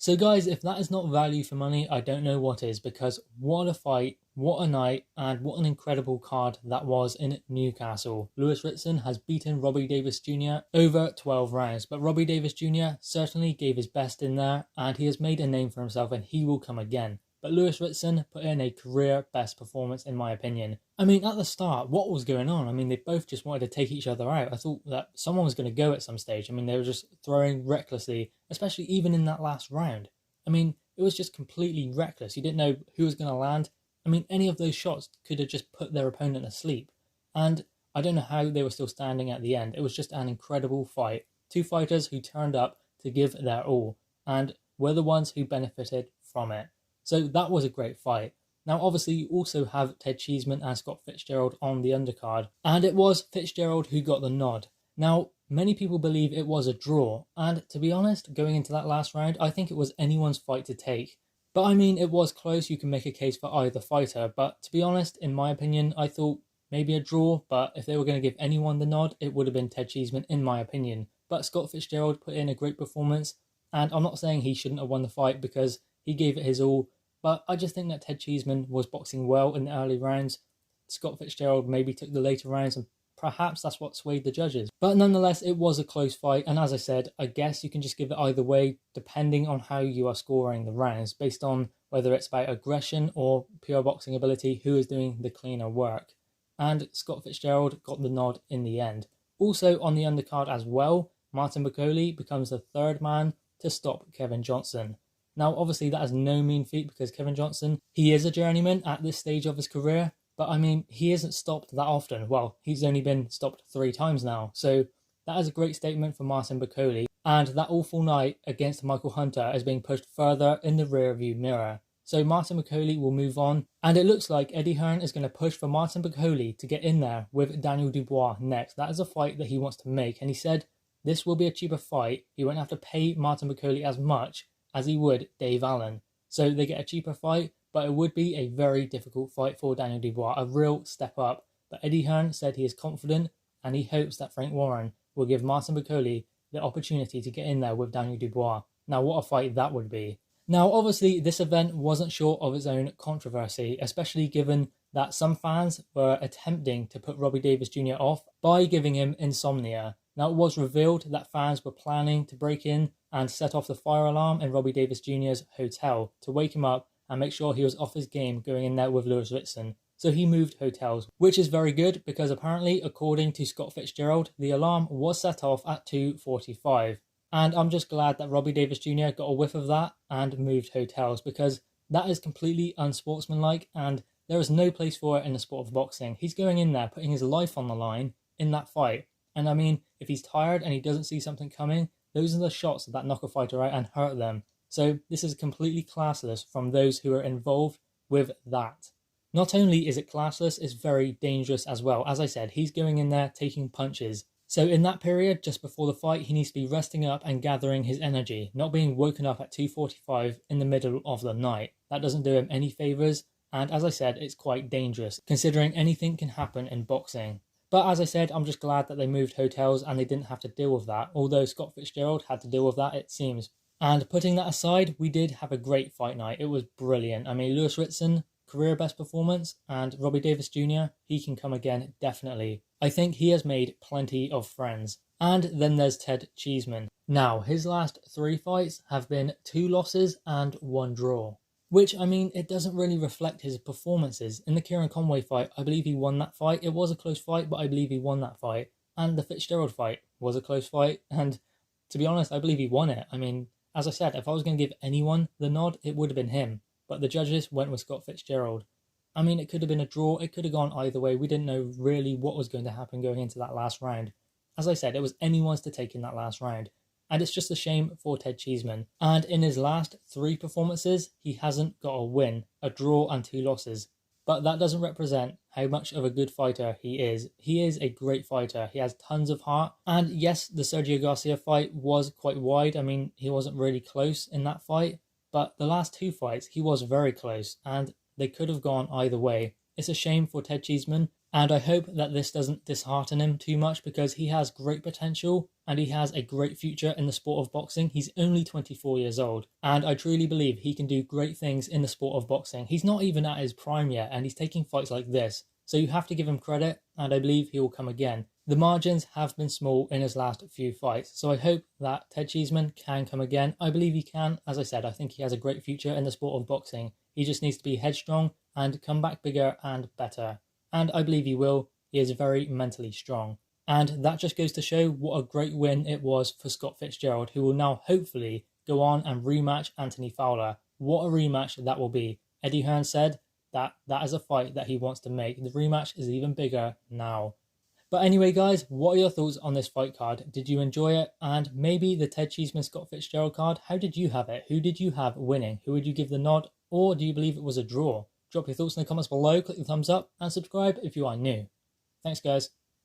So guys, if that is not value for money, I don't know what is, because what a fight, what a night, and what an incredible card that was in Newcastle. Lewis Ritson has beaten Robbie Davis Jr. over 12 rounds, but Robbie Davis Jr. certainly gave his best in there, and he has made a name for himself, and he will come again. But Lewis Ritson put in a career best performance in my opinion. I mean, at the start, what was going on? I mean, they both just wanted to take each other out. I thought that someone was going to go at some stage. I mean, they were just throwing recklessly, especially even in that last round. I mean, it was just completely reckless. You didn't know who was going to land. I mean, any of those shots could have just put their opponent asleep. And I don't know how they were still standing at the end. It was just an incredible fight. Two fighters who turned up to give their all and were the ones who benefited from it. So that was a great fight. Now, obviously, you also have Ted Cheeseman and Scott Fitzgerald on the undercard, and it was Fitzgerald who got the nod. Now, many people believe it was a draw, and to be honest, going into that last round, I think it was anyone's fight to take. But I mean, it was close. You can make a case for either fighter, but to be honest, in my opinion, I thought maybe a draw, but if they were going to give anyone the nod, it would have been Ted Cheeseman, in my opinion. But Scott Fitzgerald put in a great performance, and I'm not saying he shouldn't have won the fight because he gave it his all. But I just think that Ted Cheeseman was boxing well in the early rounds. Scott Fitzgerald maybe took the later rounds, and perhaps that's what swayed the judges. But nonetheless, it was a close fight. And as I said, I guess you can just give it either way, depending on how you are scoring the rounds, based on whether it's about aggression or pure boxing ability, who is doing the cleaner work. And Scott Fitzgerald got the nod in the end. Also on the undercard as well, Martin Bakole becomes the third man to stop Kevin Johnson. Now, obviously, that is no mean feat because Kevin Johnson, he is a journeyman at this stage of his career. But I mean, he isn't stopped that often. Well, he's only been stopped 3 times now. So that is a great statement for Martin Bakole. And that awful night against Michael Hunter is being pushed further in the rearview mirror. So Martin Bakole will move on. And it looks like Eddie Hearn is going to push for Martin Bakole to get in there with Daniel Dubois next. That is a fight that he wants to make. And he said this will be a cheaper fight. He won't have to pay Martin Bakole as much as he would Dave Allen. So they get a cheaper fight, but it would be a very difficult fight for Daniel Dubois, a real step up. But Eddie Hearn said he is confident and he hopes that Frank Warren will give Martin Bakole the opportunity to get in there with Daniel Dubois. Now, what a fight that would be. Now, obviously, this event wasn't short of its own controversy, especially given that some fans were attempting to put Robbie Davis Jr. off by giving him insomnia. Now, it was revealed that fans were planning to break in and set off the fire alarm in Robbie Davis Jr.'s hotel to wake him up and make sure he was off his game going in there with Lewis Ritson. So he moved hotels, which is very good because apparently, according to Scott Fitzgerald, the alarm was set off at 2:45. And I'm just glad that Robbie Davis Jr. got a whiff of that and moved hotels because that is completely unsportsmanlike and there is no place for it in the sport of boxing. He's going in there, putting his life on the line in that fight. And I mean, if he's tired and he doesn't see something coming, those are the shots that knock a fighter out and hurt them. So this is completely classless from those who are involved with that. Not only is it classless, it's very dangerous as well. As I said, he's going in there taking punches. So in that period, just before the fight, he needs to be resting up and gathering his energy, not being woken up at 2:45 in the middle of the night. That doesn't do him any favours. And as I said, it's quite dangerous, considering anything can happen in boxing. But as I said, I'm just glad that they moved hotels and they didn't have to deal with that, although Scott Fitzgerald had to deal with that, it seems. And putting that aside, we did have a great fight night. It was brilliant. I mean, Lewis Ritson, career best performance, and Robbie Davis Jr., he can come again, definitely. I think he has made plenty of friends. And then there's Ted Cheeseman. Now, his last 3 fights have been 2 losses and 1 draw. Which, I mean, it doesn't really reflect his performances. In the Kieran Conway fight, I believe he won that fight. It was a close fight, but I believe he won that fight. And the Fitzgerald fight was a close fight, and to be honest, I believe he won it. I mean, as I said, if I was going to give anyone the nod, it would have been him. But the judges went with Scott Fitzgerald. I mean, it could have been a draw. It could have gone either way. We didn't know really what was going to happen going into that last round. As I said, it was anyone's to take in that last round. And it's just a shame for Ted Cheeseman. And in his last 3 performances, he hasn't got a win, a draw and 2 losses. But that doesn't represent how much of a good fighter he is. He is a great fighter. He has tons of heart. And yes, the Sergio Garcia fight was quite wide. I mean, he wasn't really close in that fight. But the last 2 fights, he was very close. And they could have gone either way. It's a shame for Ted Cheeseman, And I hope that this doesn't dishearten him too much, because he has great potential and he has a great future in the sport of boxing. He's only 24 years old, and I truly believe he can do great things in the sport of boxing. He's not even at his prime yet, and he's taking fights like this. So you have to give him credit, and I believe he will come again. The margins have been small in his last few fights, so I hope that Ted Cheeseman can come again. I believe he can. As I said, I think he has a great future in the sport of boxing. He just needs to be headstrong and come back bigger and better. And I believe he will. He is very mentally strong. And that just goes to show what a great win it was for Scott Fitzgerald, who will now hopefully go on and rematch Anthony Fowler. What a rematch that will be. Eddie Hearn said that is a fight that he wants to make. The rematch is even bigger now. But anyway, guys, what are your thoughts on this fight card? Did you enjoy it? And maybe the Ted Cheeseman Scott Fitzgerald card, how did you have it? Who did you have winning? Who would you give the nod? Or do you believe it was a draw? Drop your thoughts in the comments below, click the thumbs up, and subscribe if you are new. Thanks, guys.